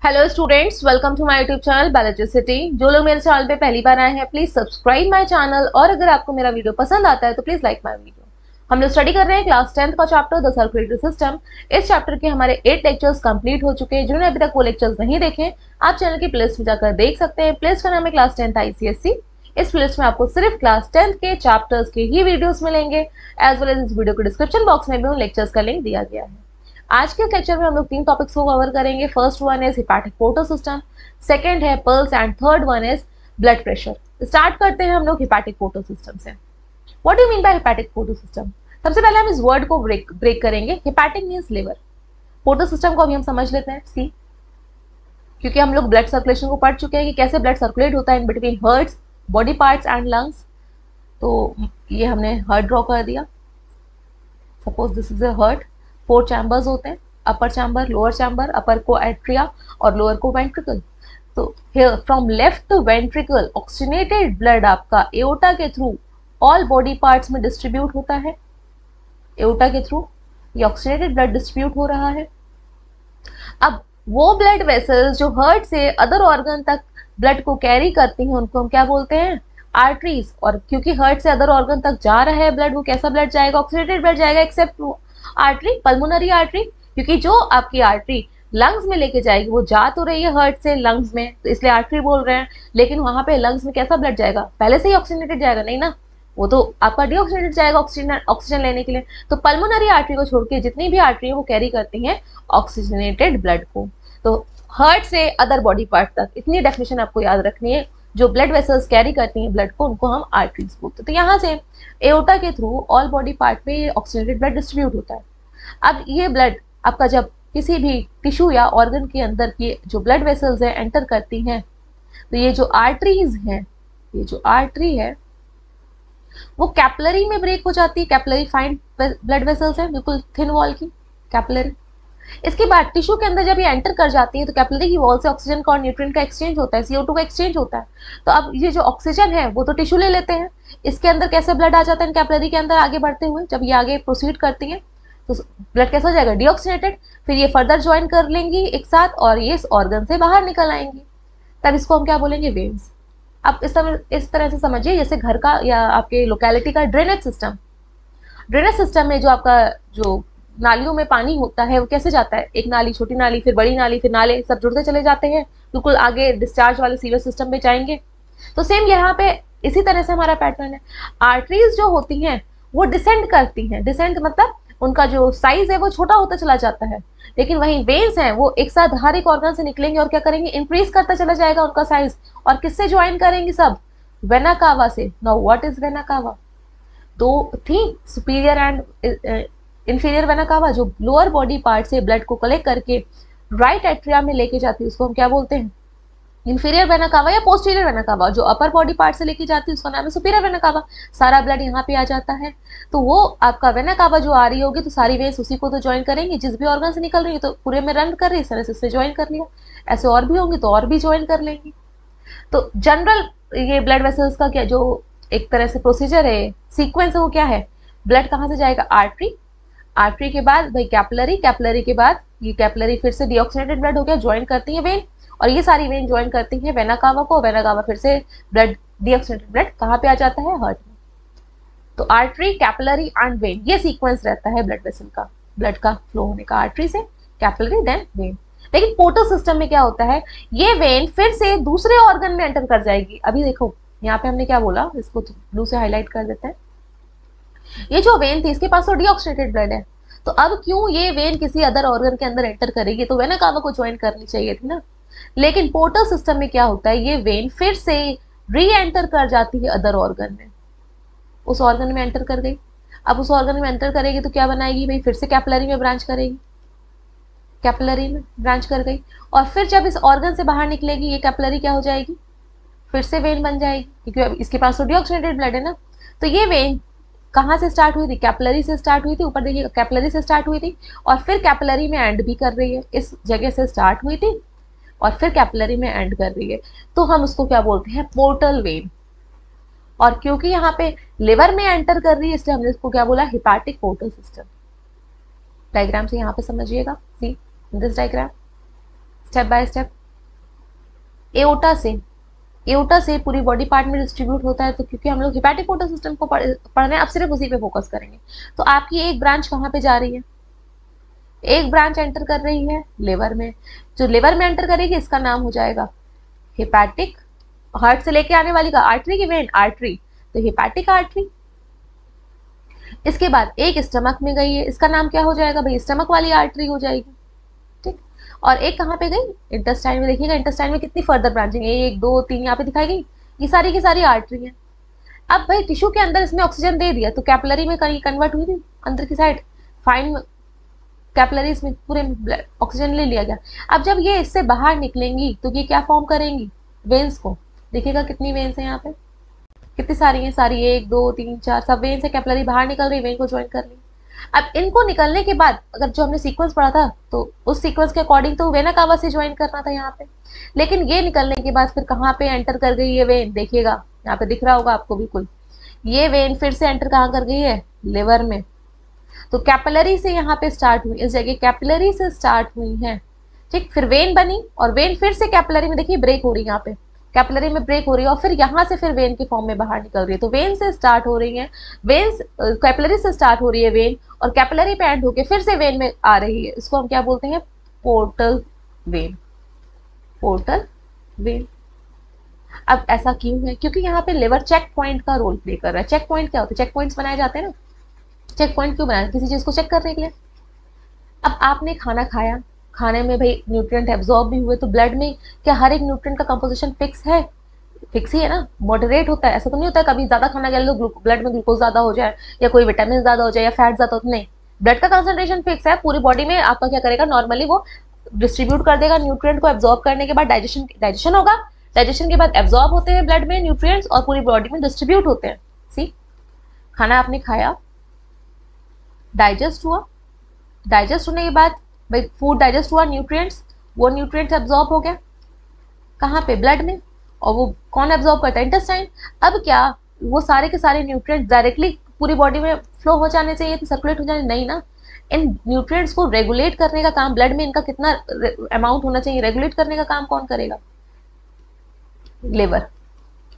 Hello students, welcome to my YouTube channel Biologicity. जो लोग मेरे चैनल पे पहली बार आए हैं प्लीज सब्सक्राइब माय चैनल, और अगर आपको मेरा वीडियो पसंद आता है तो प्लीज लाइक माय वीडियो। हम लोग स्टडी कर रहे हैं क्लास 10th का चैप्टर द सर्कुलेटरी सिस्टम। इस चैप्टर के हमारे 8 लेक्चर्स कंप्लीट हो चुके हैं। जिन्होंने अभी तक वो लेक्चर्स नहीं देखे, आप चैनल की प्लेलिस्ट में जाकर देख सकते हैं। प्लेलिस्ट का नाम है क्लास 10th ICSE। इस प्लेलिस्ट में आपको सिर्फ क्लास 10th के चैप्टर्स के ही वीडियोस मिलेंगे, एज वेल एज इस वीडियो के डिस्क्रिप्शन बॉक्स में भी उन लेक्चर्स का लिंक दिया गया है। आज के लेक्चर में हम लोग 3 टॉपिक्स को कवर करेंगे। First one is hepatic portal system, second है pulse, and third one is blood pressure. Start करते हैं हम लोग हिपैटिक पोर्टल सिस्टम से। What do mean by hepatic portal system? सबसे पहले हम इस वर्ड को ब्रेक करेंगे। Hepatic means liver. Portal system को अभी हम समझ लेते हैं, सी, क्योंकि हम लोग ब्लड सर्कुलेशन को पढ़ चुके हैं कि कैसे ब्लड सर्कुलेट होता है in between hearts, body parts and lungs. तो ये हमने हार्ट ड्रॉ कर दिया। Suppose this is a heart. 4 chambers होते हैं, upper chamber, lower chamber, upper को एट्रिया और लोअर को वेंट्रिकल। तो here from left to ventricle oxygenated blood आपका एओर्टा के थ्रू ऑल बॉडी पार्ट्स में डिस्ट्रीब्यूट होता है। एओर्टा के थ्रू ये ऑक्सीजनेटेड ब्लड डिस्ट्रीब्यूट हो रहा है। अब वो ब्लड वेसल्स जो हार्ट से अदर ऑर्गन तक ब्लड को कैरी करती हैं उनको हम क्या बोलते हैं? आर्टरीज। और क्योंकि हार्ट से अदर ऑर्गन तक जा रहा है ब्लड, वो कैसा ब्लड जाएगा? ऑक्सीजनेटेड ब्लड जाएगा, एक्सेप्ट आर्टरी, पल्मोनरी आर्टरी, क्योंकि जो आपकी आर्टरी लंग्स में लेके जाएगी वो जा तो रही है हार्ट से लंग्स में, तो इसलिए आर्टरी बोल रहे हैं। लेकिन वहां पे लंग्स में कैसा ब्लड जाएगा? पहले से ही ऑक्सीजनेटेड जाएगा नहीं ना, वो तो आपका डीऑक्सीजनेटेड जाएगा ऑक्सीजन लेने के लिए। तो पल्मोनरी आर्टरी को छोड़ के जितनी भी आर्टरी है वो कैरी करती हैं ऑक्सीजनेटेड ब्लड को। तो हार्ट से अदर बॉडी पार्ट तक, इतनी डेफिनेशन आपको याद रखनी है। जो ब्लड वेसल्स कैरी करती हैं ब्लड को, उनको हम आर्टरीज बोलते हैं। तो यहाँ से एओर्टा के थ्रू ऑल बॉडी पार्ट में ऑक्सीजनेटेड ब्लड डिस्ट्रीब्यूट होता है। अब ये ब्लड आपका जब किसी भी टिश्यू या ऑर्गन के अंदर की जो ब्लड वेसल्स है एंटर करती हैं, तो ये जो आर्टरीज हैं, ये जो आर्टरी है वो कैपिलरी में ब्रेक हो जाती है। कैपिलरी फाइन ब्लड वेसल्स है, बिल्कुल थिन वॉल की कैपिलरी। इसके बाद टिश्यू के अंदर जब ये एंटर कर जाती है तो कैपिलरी की वॉल से ऑक्सीजन का और न्यूट्रिएंट का एक्सचेंज होता है, CO2 का एक्सचेंज होता है। तो अब ये जो ऑक्सीजन है वो तो टिश्यू ले लेते हैं, इसके अंदर कैसे ब्लड आ जाता है कैपिलरी के अंदर आगे बढ़ते हुए। जब ये आगे प्रोसीड करती है तो ब्लड कैसा हो जाएगा? डीऑक्सीजनेटेड। फिर ये फर्दर ज्वाइन कर लेंगी एक साथ और ये इस ऑर्गन से बाहर निकल आएंगी, तब इसको हम क्या बोलेंगे? वेन्स। अब इस तरह से समझिए जैसे घर का या आपके लोकेलिटी का ड्रेनेज सिस्टम। ड्रेनेज सिस्टम में जो आपका जो नालियों में पानी होता है वो कैसे जाता है? एक नाली, छोटी नाली, फिर बड़ी नाली, फिर नाले सब जुड़ते चले जाते हैं, बिल्कुल आगे डिस्चार्ज वाले सीवर सिस्टम में जाएंगे। तो सेम यहाँ पे इसी तरह से हमारा पैटर्न है। आर्टरीज जो होती हैं वो डिसेंड करती हैं। डिसेंड मतलब उनका जो साइज है वो छोटा होता चला जाता है, लेकिन वहीं वेन्स हैं वो एक साथ हर एक ऑर्गन से निकलेंगे और क्या करेंगे? इंक्रीज करता चला जाएगा उनका साइज। और किससे ज्वाइन करेंगे? सब वेना कावा से। Now what is vena cava? दो थी, superior and inferior vena cava, जो लोअर बॉडी पार्ट से ब्लड को कलेक्ट करके राइट एट्रिया में लेके जाती है, उसको हम क्या बोलते हैं? इंफीरियर वेना कावा या पोस्टीरियर वेना कावा। जो अपर बॉडी पार्ट से लेके जाती है उसका नाम है सुपीरियर वेना कावा। सारा ब्लड यहाँ पे आ जाता है, तो वो आपका वेना कावा जो आ रही होगी तो सारी वेन्स उसी को तो ज्वाइन करेंगी। जिस भी ऑर्गन से निकल रही है तो पूरे में रन कर रही है, इस तरह से इससे ज्वाइन कर लिया। ऐसे और भी होंगे तो और भी ज्वाइन कर लेंगी। तो जनरल ये ब्लड वेसल्स का क्या जो एक तरह से प्रोसीजर है, सीक्वेंस है, वो क्या है? ब्लड कहाँ से जाएगा? आर्टरी। आर्टरी के बाद भाई कैपिलरी, कैपिलरी के बाद ये कैपिलरी फिर से डीऑक्सीजनेटेड ब्लड हो गया, ज्वाइन करती है वेन, और ये सारी वेन ज्वाइन करती है वेना कावा को। वेना कावा फिर से ब्लड, डीऑक्सीजनेटेड ब्लड कहाँ पे आ जाता है? हार्ट में। तो आर्टरी, कैपिलरी एंड वेन, ये सीक्वेंस रहता है ब्लड वेसल का, ब्लड का फ्लो होने का। आर्टरी से कैपिलरी देन वेन। लेकिन पोर्टल सिस्टम में क्या होता है? ये वेन फिर से दूसरे ऑर्गन में एंटर कर जाएगी। अभी देखो यहाँ पे हमने क्या बोला, इसको ब्लू से हाईलाइट कर देते हैं। ये जो वेन थी इसके पास तो डीऑक्सीजनेटेड ब्लड है, तो अब क्यों ये वेन किसी अदर ऑर्गन के अंदर एंटर करेगी? तो वेना कावा को ज्वाइन करनी चाहिए थी ना। लेकिन पोर्टल सिस्टम में क्या होता है? ये वेन फिर से री एंटर कर जाती है अदर ऑर्गन में, उस ऑर्गन में एंटर कर गई। अब उस ऑर्गन में एंटर करेगी तो क्या बनाएगी भाई? फिर से कैपिलरी में ब्रांच करेगी, कैपिलरी में ब्रांच कर गई। और फिर जब इस ऑर्गन से बाहर निकलेगी ये कैपिलरी क्या हो जाएगी? फिर से वेन बन जाएगी, क्योंकि इसके पास तो डीऑक्सीजनेटेड ब्लड है ना। तो ये वेन कहाँ से स्टार्ट हुई थी? कैपिलरी से स्टार्ट हुई थी। ऊपर देखिए कैपिलरी से स्टार्ट हुई थी और फिर कैपिलरी में एंड भी कर रही है। इस जगह से स्टार्ट हुई थी और फिर कैपिलरी में एंड कर रही है, तो हम उसको क्या बोलते हैं? Portal vein. और क्योंकि यहाँ पे लिवर में एंटर कर रही है इसलिए हमने इसको क्या बोला? Hepatic portal system. डायग्राम से यहाँ पे समझिएगा, see this diagram. Step by step. Aorta से पूरी बॉडी पार्ट में डिस्ट्रीब्यूट होता है, तो क्योंकि हम लोग हिपैटिक पोर्टल सिस्टम को पढ़ रहे हैं, अब सिर्फ उसी पे फोकस करेंगे। तो आपकी एक ब्रांच कहाँ पे जा रही है? एक ब्रांच एंटर कर रही है लिवर में। जो लिवर में एंटर करेगी इसका नाम हो जाएगा हिपैटिक, हार्ट से लेके आने वाली का आर्टरी की वेन, आर्टरी, तो हिपैटिक आर्टरी। इसके बाद एक स्टमक में गई है, इसका नाम क्या हो जाएगा भाई? स्टमक वाली आर्टरी हो जाएगी, ठीक। और एक कहाँ पे गई? इंटेस्टाइन में। देखिएगा इंटेस्टाइन में कितनी फर्दर ब्रांचिंग है, 1 2 3 यहाँ पे दिखाई गई, ये सारी की सारी आर्टरी है। अब भाई टिश्यू के अंदर इसने ऑक्सीजन दे दिया तो कैपिलरी में कहीं कन्वर्ट हुई थी, अंदर की साइड फाइन कैपिलरीज में पूरे ऑक्सीजन ले लिया गया। अब जब ये इससे बाहर निकलेंगी तो ये क्या फॉर्म करेंगी? वेन्स को। देखिएगा कितनी वेन्स है यहाँ पे, कितनी सारी हैं, सारी 1 2 3 4 सब वेन्स है, कैपिलरी बाहर निकल रही, वेन को ज्वाइन कर ली। अब इनको निकलने के बाद अगर जो हमने सीक्वेंस पढ़ा था तो उस सीक्वेंस के अकॉर्डिंग तो वेना कावा से ज्वाइन करना था यहाँ पे, लेकिन ये निकलने के बाद फिर कहाँ पे एंटर कर गई है वेन? देखिएगा यहाँ पे दिख रहा होगा आपको बिल्कुल, ये वेन फिर से एंटर कहाँ कर गई है? लिवर में। तो कैपिलरी से यहाँ पे स्टार्ट हुई, इस जगह कैपिलरी से स्टार्ट हुई है, ठीक। फिर वेन बनी और वेन फिर से कैपिलरी में, देखिए ब्रेक हो रही है यहाँ पे, कैपिलरी में ब्रेक हो रही है और फिर यहाँ से फिर वेन के फॉर्म में बाहर निकल रही है। तो वेन से स्टार्ट हो रही है, वेन कैपिलरी से स्टार्ट हो रही है वेन, और कैपिलरी पे एंड होके फिर से वेन में आ रही है। इसको हम क्या बोलते हैं? Portal vein. Portal vein. अब ऐसा क्यों है? क्योंकि यहाँ पे लिवर चेक पॉइंट का रोल प्ले कर रहा है। चेक पॉइंट क्या होता है? चेक पॉइंट्स बनाए जाते हैं ना, चेक पॉइंट क्यों बनाए? किसी चीज को चेक करने के लिए। अब आपने खाना खाया, खाने में भाई न्यूट्रिएंट एब्जॉर्ब भी हुए, तो ब्लड में क्या हर एक न्यूट्रिएंट का कंपोजिशन फिक्स है? फिक्स ही है ना, मॉडरेट होता है। ऐसा तो नहीं होता है कभी ज्यादा खाना खा लो ब्लड में ग्लूकोज ज्यादा हो जाए या कोई विटामिन ज्यादा हो जाए या फैट ज्यादा हो, नहीं, ब्लड का कंसंट्रेशन फिक्स है। पूरी बॉडी में आपका क्या करेगा? नॉर्मली वो डिस्ट्रीब्यूट कर देगा न्यूट्रिएंट को, एब्जॉर्ब करने के बाद डाइजेशन होगा, डाइजेशन के बाद एब्जॉर्ब होते हैं ब्लड में न्यूट्रिएंट्स और पूरी बॉडी में डिस्ट्रीब्यूट होते हैं। सी, खाना आपने खाया, डाइजेस्ट हुआ, डाइजेस्ट होने के बाद भाई फूड डाइजेस्ट हुआ, न्यूट्रिएंट्स, वो न्यूट्रिएंट्स एब्जॉर्ब हो गया कहाँ पे? ब्लड में। और वो कौन एब्जॉर्ब करता है? इंटेस्टाइन। अब क्या वो सारे के सारे न्यूट्रिएंट्स डायरेक्टली पूरी बॉडी में फ्लो हो जाने चाहिए, तो सर्कुलेट हो जाने? नहीं ना, इन न्यूट्रिएंट्स को रेगुलेट करने का काम, ब्लड में इनका कितना अमाउंट होना चाहिए, रेगुलेट करने का काम कौन करेगा? लिवर।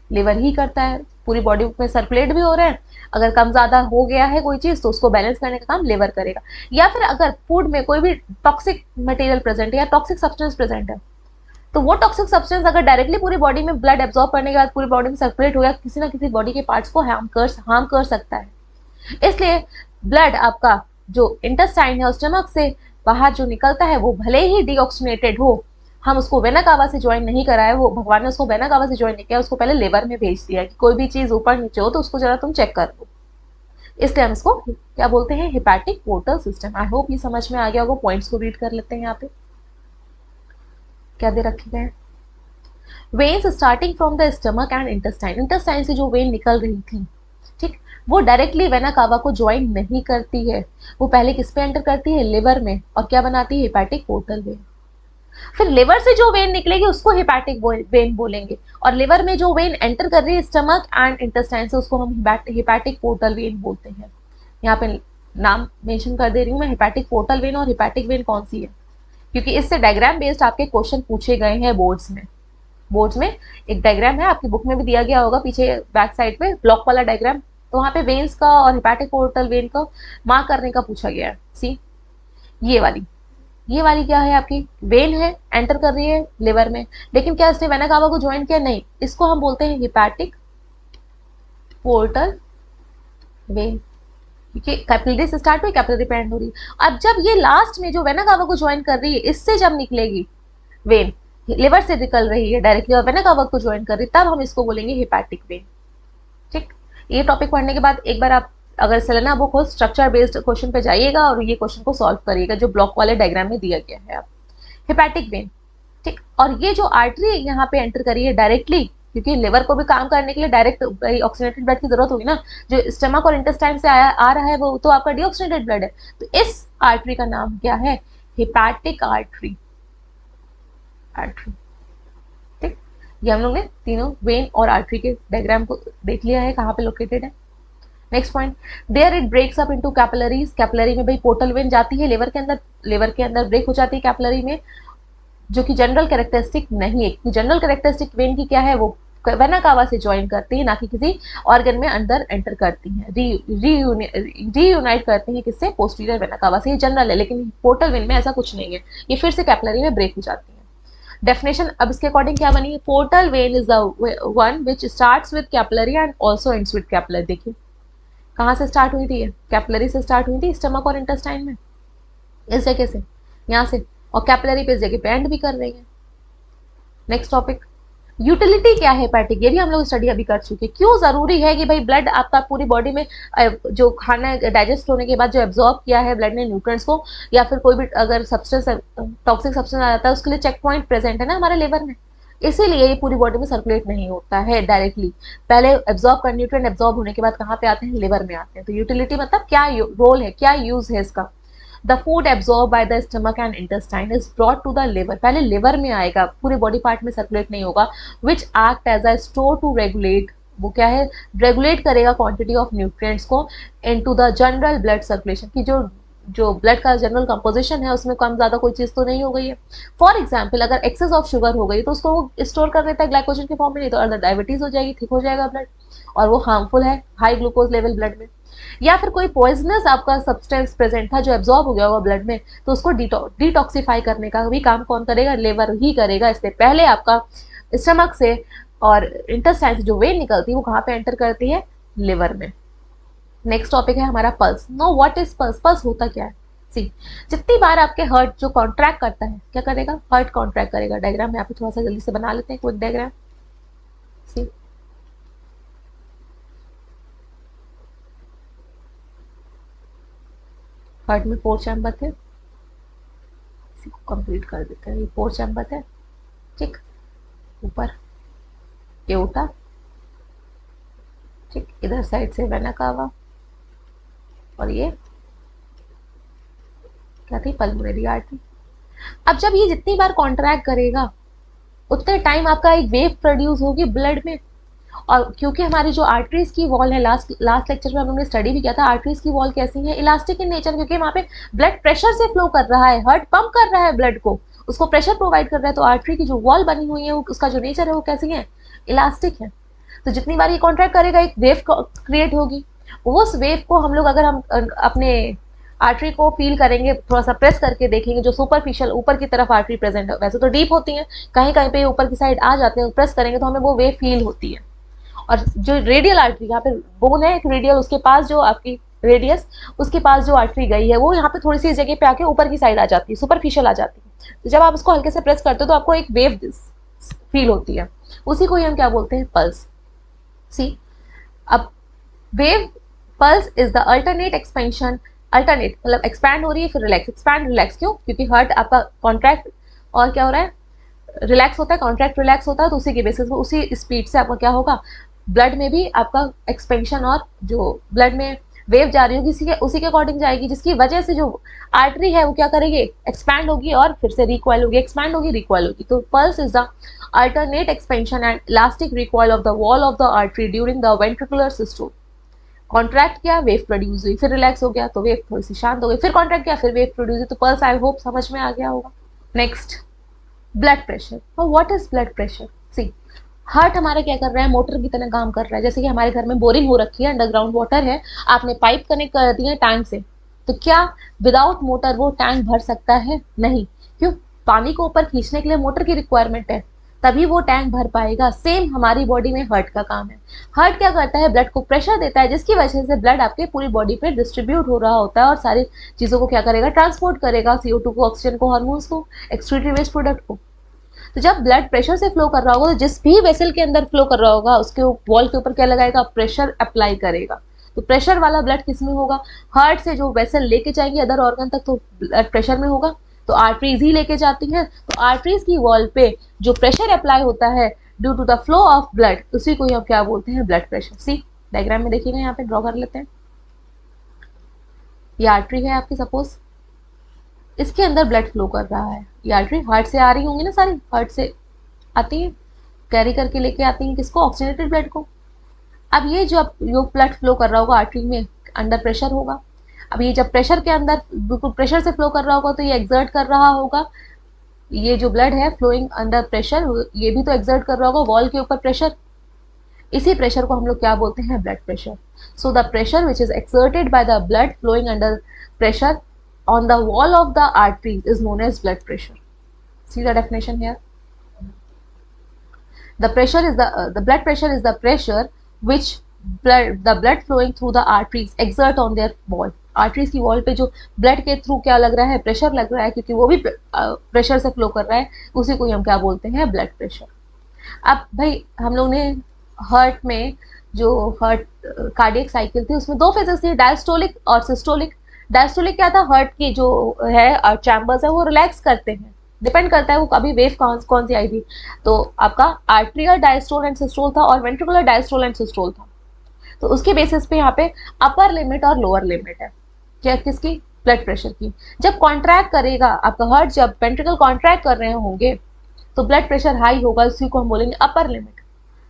लिवर ही करता है। पूरी बॉडी में सर्कुलेट भी हो रहा है, अगर कम ज्यादा हो गया है कोई चीज तो उसको बैलेंस करने का काम लिवर करेगा। या फिर अगर फूड में कोई भी टॉक्सिक मटेरियल प्रेजेंट है या टॉक्सिक सब्सटेंस प्रेजेंट है, तो वो टॉक्सिक सब्सटेंस अगर डायरेक्टली पूरी बॉडी में ब्लड एब्जॉर्ब करने के बाद पूरी बॉडी में सर्कुलेट हो गया, किसी ना किसी बॉडी के पार्ट्स को हार्म कर सकता है। इसलिए ब्लड आपका जो इंटेस्टाइन है और स्टमक से बाहर जो निकलता है वो भले ही डीऑक्सीनेटेड हो, हम उसको वेना कावा से ज्वाइन नहीं कराए, वो भगवान ने उसको वेना कावा से ज्वाइन नहीं किया, उसको पहले लिवर में भेज दिया कि कोई भी चीज ऊपर नीचे हो तो उसको जरा तुम चेक कर लो। इसलिए हम इसको क्या बोलते हैं? Hepatic portal system. I hope ये समझ में आ गया होगा। पॉइंट्स को रीड कर लेते हैं। यहाँ पे क्या दे रखे गए? Veins starting from the stomach and intestine. Intestine से जो वेन निकल रही थी, ठीक, वो डायरेक्टली वेना कावा को ज्वाइन नहीं करती है, वो पहले किस पे एंटर करती है? लिवर में। और क्या बनाती है? Hepatic portal vein. फिर लिवर से जो वेन निकलेगी उसको हिपैटिक वेन बोलेंगे, और लिवर में जो वेन एंटर कर रही है स्टमक एंड इंटेस्टाइन से, उसको हम हिपैटिक पोर्टल वेन बोलते हैं। यहाँ पे नाम मेंशन कर दे रही हूँ मैं, हिपैटिक पोर्टल वेन और हिपैटिक वेन कौन सी है, क्योंकि इससे डायग्राम बेस्ड आपके क्वेश्चन पूछे गए हैं बोर्ड्स में। बोर्ड्स में एक डायग्राम है, आपकी बुक में भी दिया गया होगा पीछे बैक साइड पे ब्लॉक वाला डायग्राम, तो वहाँ पे वेन्स का और हिपैटिक पोर्टल वेन का मार्क करने का पूछा गया है। सी, ये वाली क्या है? आपकी वेन है, एंटर कर रही है लिवर में, लेकिन क्या इसने वेना कावा को ज्वाइन किया? नहीं, इसको हम बोलते हैं हिपैटिक पोर्टल वेन, क्योंकि कैपिलरी से स्टार्ट हुई, कैपिलरी पे एंड हो रही। अब जब ये लास्ट में जो वेना कावा को ज्वाइन कर रही है, इससे जब निकलेगी वेन, लिवर से निकल रही है डायरेक्टली और वेना कावा को ज्वाइन कर रही, तब हम इसको बोलेंगे हिपैटिक वेन। ठीक, ये टॉपिक पढ़ने के बाद एक बार आप अगर सेलेना बुक हो, स्ट्रक्चर बेस्ड क्वेश्चन पे जाइएगा और ये क्वेश्चन को सॉल्व करिएगा जो ब्लॉक वाले डायग्राम में दिया गया है। आप हिपैटिक वेन, ठीक, और ये जो आर्टरी यहाँ पे एंटर करी है डायरेक्टली, क्योंकि लिवर को भी काम करने के लिए डायरेक्ट ऑक्सीनेटेड ब्लड की जरूरत होगी ना, जो स्टमक और इंटेस्टाइन से आ रहा है वो तो आपका डीऑक्सीनेटेड ब्लड है, तो इस आर्टरी का नाम क्या है? Hepatic artery. ठीक, ये हम लोग ने तीनों वेन और आर्टरी के डायग्राम को देख लिया है कहाँ पे लोकेटेड है। Next point, there it breaks up into capillaries. Capillary में भाई पोर्टल वेन जाती है लिवर के अंदर ब्रेक हो जाती है कैपिलरी में, जो कि जनरल कैरेक्टरिस्टिक नहीं है। जनरल कैरेक्टरिस्टिक वेन की क्या है, वो वेना कावा से ज्वाइन करती है, ना कि किसी ऑर्गन में अंदर एंटर करती हैं, रीयूनाइट करती हैं किससे, पोस्टीरियर वेना कावा से। ये जनरल है, लेकिन पोर्टल वेन में ऐसा कुछ नहीं है, ये फिर से कैपिलरी में ब्रेक हो जाती है। डेफिनेशन अब इसके अकॉर्डिंग क्या बनी है, portal vein is the one which starts with capillary and also ends with capillary. देखिए कहाँ से स्टार्ट हुई थी, कैपिलरी से स्टार्ट हुई थी, स्टमक और इंटेस्टाइन में, इस जगह से, यहाँ से, और कैपिलरी पे इस जगह पे एंड भी कर रही है। नेक्स्ट टॉपिक, यूटिलिटी क्या है हेपेटिक, ये भी हम लोग स्टडी अभी कर चुके हैं। क्यों जरूरी है कि भाई ब्लड आपका पूरी बॉडी में जो खाना डाइजेस्ट होने के बाद जो एब्जॉर्ब किया है ब्लड ने न्यूट्रिएंट्स को, या फिर कोई भी अगर सब्सटेंस टॉक्सिक सब्सटेंस आ जाता है उसके लिए चेक पॉइंट प्रेजेंट है ना हमारे लिवर में, इसीलिए ये पूरी बॉडी में सर्कुलेट नहीं होता है डायरेक्टली। पहले एब्जॉर्ब कर, न्यूट्रिएंट एब्जॉर्ब होने के बाद कहाँ पे आते हैं, लिवर में आते हैं। तो यूटिलिटी मतलब क्या रोल है, क्या यूज है इसका। The food absorb by the stomach and intestine is brought to the liver, पहले लिवर में आएगा, पूरे बॉडी पार्ट में सर्कुलेट नहीं होगा। Which act as a store to regulate, वो क्या है, रेगुलेट करेगा क्वांटिटी ऑफ न्यूट्रिएंट्स को into the general blood circulation, की जो ब्लड का जनरल कंपोजिशन है उसमें कम ज्यादा कोई चीज तो नहीं हो गई है। फॉर एग्जाम्पल अगर एक्सेस ऑफ शुगर हो गई तो उसको वो स्टोर कर लेता है ग्लाइकोजन के फॉर्म में, नहीं तो अगर डायबिटीज हो जाएगी, ठीक हो जाएगा ब्लड, और वो हार्मफुल है, हाई ग्लूकोज लेवल ब्लड में। या फिर कोई पॉइजनस आपका सब्सटेंस प्रेजेंट था जो एब्जॉर्ब हो गया होगा ब्लड में, तो उसको डिटॉक्सिफाई करने का भी काम कौन करेगा, लिवर ही करेगा। इससे पहले आपका स्टमक से और इंटेस्टाइन से जो वेन निकलती है वो कहाँ पे एंटर करती है, लिवर में। नेक्स्ट टॉपिक है हमारा pulse. Know what is pulse, pulse होता क्या है। सी, जितनी बार आपके हार्ट जो कॉन्ट्रैक्ट करता है, क्या करेगा, हार्ट कॉन्ट्रैक्ट करेगा। डायग्राम यहाँ पे थोड़ा सा जल्दी से बना लेते हैं, क्विक डायग्राम। सी, हार्ट में 4 चैम्बर थे, इसी को कंप्लीट कर देते हैं। ये 4 चैम्बर थे, ठीक, ऊपर एओर्टा, ठीक, इधर साइड से वेना कावा, और ये क्या थी, पल्मोनरी आर्टरी। अब जब ये जितनी बार कॉन्ट्रैक्ट करेगा उतने टाइम आपका एक वेव प्रोड्यूस होगी ब्लड में। और क्योंकि हमारी जो आर्टरीज की वॉल है, लास्ट लेक्चर में हम लोगों ने स्टडी भी किया था, आर्टरीज की वॉल कैसी है, इलास्टिक इन नेचर, क्योंकि वहाँ पे ब्लड प्रेशर से फ्लो कर रहा है, हार्ट पंप कर रहा है ब्लड को, उसको प्रेशर प्रोवाइड कर रहा है। तो आर्टरी की जो वॉल बनी हुई है उसका जो नेचर है वो कैसी है, इलास्टिक है। तो जितनी बार ये कॉन्ट्रैक्ट करेगा एक वेव क्रिएट होगी। उस वेव को हम लोग अगर हम अपने आर्टरी को फील करेंगे, थोड़ा सा प्रेस करके देखेंगे, जो सुपरफिशियल ऊपर की तरफ आर्टरी प्रेजेंट है, वैसे तो डीप होती है, कहीं कहीं पे ऊपर की साइड आ जाते हैं, प्रेस करेंगे तो हमें वो वेव फील होती है। और जो रेडियल आर्टरी, यहाँ पे बोन है एक रेडियल, उसके पास जो आपकी रेडियस, उसके पास जो आर्टरी गई है वो यहाँ पे थोड़ी सी जगह पे आके ऊपर की साइड आ जाती है, सुपरफिशियल आ जाती है। तो जब आप उसको हल्के से प्रेस करते हो तो आपको एक वेव फील होती है, उसी को ही हम क्या बोलते हैं, पल्स। सी, अब wave pulse is the alternate expansion, alternate मतलब एक्सपैंड हो रही है फिर रिलैक्स, एक्सपैंड रिलैक्स, क्यों, क्योंकि हार्ट आपका कॉन्ट्रैक्ट और क्या हो रहा है, रिलैक्स होता है, कॉन्ट्रैक्ट रिलैक्स होता है, तो उसी के बेसिस पे उसी स्पीड से आपका क्या होगा, ब्लड में भी आपका एक्सपेंशन और जो ब्लड में वेव जा रही होगी उसी के अकॉर्डिंग जाएगी, जिसकी वजह से जो आर्टरी है वो क्या करेगी, एक्सपैंड होगी और फिर से रिकॉइल होगी, एक्सपैंड होगी, रिकॉइल होगी। तो pulse is the alternate expansion and elastic recoil of the wall of the artery during the ventricular system. Contract किया, वेव प्रोड्यूस हुई, फिर रिलैक्स हो गया तो वेव थोड़ी सी शांत हो गई, फिर कॉन्ट्रैक्ट किया, फिर वेव प्रोड्यूस हुई। तो पल्स आई होप समझ में आ गया होगा। Next, blood pressure. What is blood pressure. See, heart हमारा क्या कर रहा है, मोटर की तरह काम कर रहा है। जैसे कि हमारे घर में बोरिंग हो रखी है, अंडरग्राउंड वाटर है, आपने पाइप कनेक्ट कर दी है टैंक से, तो क्या विदाउट मोटर वो टैंक भर सकता है, नहीं, क्यों, पानी को ऊपर खींचने के लिए मोटर की रिक्वायरमेंट है, तभी वो टैंक भर पाएगा। सेम हमारी बॉडी में हार्ट का काम है। हार्ट क्या करता है, ब्लड को प्रेशर देता है, जिसकी वजह से ब्लड आपके पूरी बॉडी पे डिस्ट्रीब्यूट हो रहा होता है और सारी चीजों को क्या करेगा, ट्रांसपोर्ट करेगा, CO2 को, ऑक्सीजन को, हार्मोन्स को, एक्सक्रीटरी वेस्ट प्रोडक्ट को। तो जब ब्लड प्रेशर से फ्लो कर रहा होगा, तो जिस भी वेसल के अंदर फ्लो कर रहा होगा उसके वॉल के ऊपर क्या लगाएगा, प्रेशर अप्लाई करेगा। तो प्रेशर वाला ब्लड किस में होगा, हार्ट से जो वेसल लेके जाएंगे अदर ऑर्गन तक, तो ब्लड प्रेशर में होगा। तो आर्टरीज ही लेके जाती हैं, तो आर्टरीज की वॉल पे जो प्रेशर अप्लाई होता है due to the flow of blood, उसी को हम क्या बोलते हैं, ब्लड प्रेशर। सी, डायग्राम में देखिएगा, यहाँ पे ड्रॉ कर लेते हैं। ये आर्टरी है आपकी, सपोज इसके अंदर ब्लड फ्लो कर रहा है, ये आर्टरी हार्ट से आ रही होंगी ना, सारी हार्ट से आती है, कैरी करके लेके आती है किसको, ऑक्सीजनेटेड ब्लड को। अब ये जो ब्लड फ्लो कर रहा होगा आर्टरी में, अंडर प्रेशर होगा। अब ये जब प्रेशर के अंदर बिल्कुल प्रेशर से फ्लो कर रहा होगा तो ये एक्सर्ट कर रहा होगा ये जो ब्लड है फ्लोइंग अंडर प्रेशर, ये भी तो एक्सर्ट कर रहा होगा वॉल के ऊपर प्रेशर, इसी प्रेशर को हम लोग क्या बोलते हैं, blood pressure. So the pressure which is exerted by the blood flowing under pressure on the wall of the arteries is known as blood pressure. See the definition here. The pressure is the blood pressure is the pressure which the blood flowing through the arteries exert on their wall. Arteries की wall पे जो blood के through क्या लग रहा है, pressure लग रहा है, क्योंकि वो भी प्रेशर से फ्लो कर रहा है, उसी को हम क्या बोलते हैं, ब्लड प्रेशर। अब भाई हम लोग ने हार्ट में जो हार्ट कार्डियक साइकिल थी उसमें दो फेजेस थी, डायस्टोलिक और सिस्टोलिक। डायस्टोलिक क्या था, हार्ट की जो है चैम्बर्स है वो रिलैक्स करते हैं, डिपेंड करता है वो अभी वेव कौन सी आई थी। तो आपका आर्ट्रियल डायस्टोल एंड सिस्टोल था और वेंट्रिकुलर डायस्टोल एंड सिस्टोल था। तो उसके बेसिस पे यहाँ पे अपर लिमिट और लोअर लिमिट है क्या, किसकी, ब्लड प्रेशर की। जब कॉन्ट्रैक्ट करेगा आपका हार्ट, जब वेंट्रिकल कॉन्ट्रैक्ट कर रहे होंगे तो ब्लड प्रेशर हाई होगा, उसी को हम बोलेंगे अपर लिमिट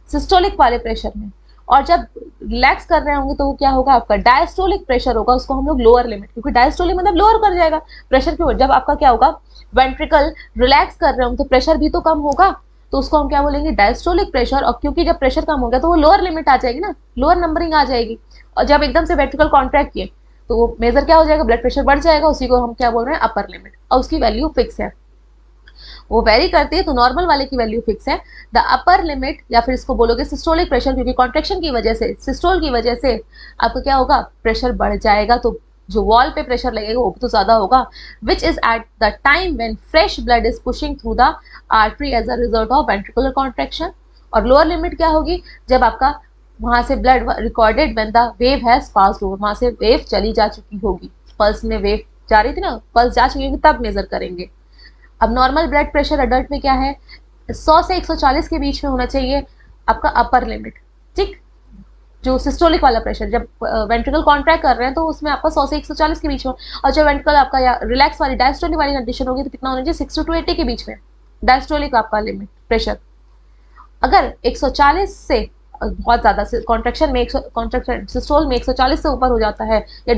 सिस्टोलिक वाले प्रेशर में। और जब रिलैक्स कर रहे होंगे तो वो क्या होगा, आपका डायस्टोलिक प्रेशर होगा, उसको हम लोग लोअर लिमिट, क्योंकि डायस्टोलिक मतलब लोअर कर जाएगा प्रेशर की। जब आपका क्या होगा, वेंट्रिकल रिलैक्स कर रहे होंगे तो प्रेशर भी तो कम होगा, तो उसको हम क्या बोलेंगे, डायस्टोलिक प्रेशर। और क्योंकि जब प्रेशर कम हो गया तो वो लोअर लिमिट आ जाएगी ना, लोअर नंबरिंग आ जाएगी। और जब एकदम से वेंट्रिकल कॉन्ट्रैक्ट किए तो वो मेजर क्या हो जाएगा, ब्लड प्रेशर बढ़ जाएगा, उसी को हम क्या बोल रहे हैं, अपर लिमिट। और उसकी वैल्यू फिक्स है, वो वेरी करती है, तो नॉर्मल वाले की वैल्यू फिक्स है। द अपर लिमिट, या फिर इसको बोलोगे सिस्टोलिक प्रेशर, क्योंकि कॉन्ट्रेक्शन की वजह से, सिस्टोल की वजह से आपको क्या होगा, प्रेशर बढ़ जाएगा, तो जो वॉल पे प्रेशर लगेगा वो भी तो ज्यादा होगा। Which is at the time when fresh blood is pushing through the artery as a result of ventricular contraction. और लोअर लिमिट क्या होगी, जब आपका वहां से blood recorded when the wave has passed over, वहां से वेव चली जा चुकी होगी, पल्स में वेव जा रही थी ना, पल्स जा चुकी होगी, तब मेजर करेंगे। अब नॉर्मल ब्लड प्रेशर अडल्ट में क्या है, 100 से 140 के बीच में होना चाहिए आपका अपर लिमिट, ठीक। जो सिस्टोलिक वाला प्रेशर, जब वेंट्रिकल कॉन्ट्रैक्ट कर रहे हैं तो उसमें आपका 100 से 140 के बीच में, और जब वेंट्रिकल आपका या रिलैक्स वाली डायस्टोलिक वाली कंडीशन होगी तो कितना होना चाहिए, 60 to 80 के बीच में डायस्टोलिक आपका लिमिट प्रेशर। अगर 140 से बहुत ज्यादा कॉन्ट्रेक्शन में, कॉन्ट्रेक्शन सिस्टोल में 140 से ऊपर हो जाता है, या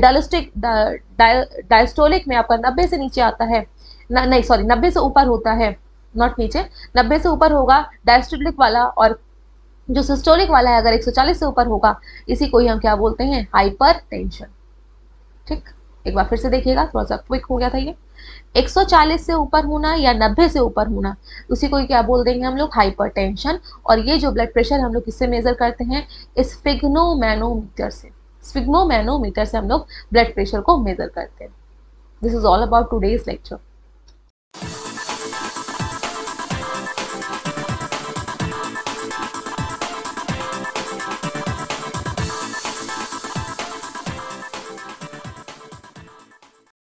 डायस्टोलिक में आपका 90 से नीचे आता है, नहीं सॉरी 90 से ऊपर होता है, नॉट नीचे, 90 से ऊपर होगा डायस्टोलिक वाला, और जो सिस्टोलिक वाला है अगर 140 से ऊपर होगा, इसी को ही हम क्या बोलते हैं, हाइपरटेंशन। ठीक, एक बार फिर से देखिएगा, थोड़ा सा क्विक हो गया था ये। 140 से ऊपर होना या 90 से ऊपर होना, उसी को क्या बोल देंगे हम लोग, हाइपरटेंशन। और ये जो ब्लड प्रेशर हम लोग किससे मेजर करते हैं, स्फिग्नोमैनोमीटर से। स्फिग्नोमैनोमीटर से हम लोग ब्लड प्रेशर को मेजर करते हैं। This is all about today's lecture.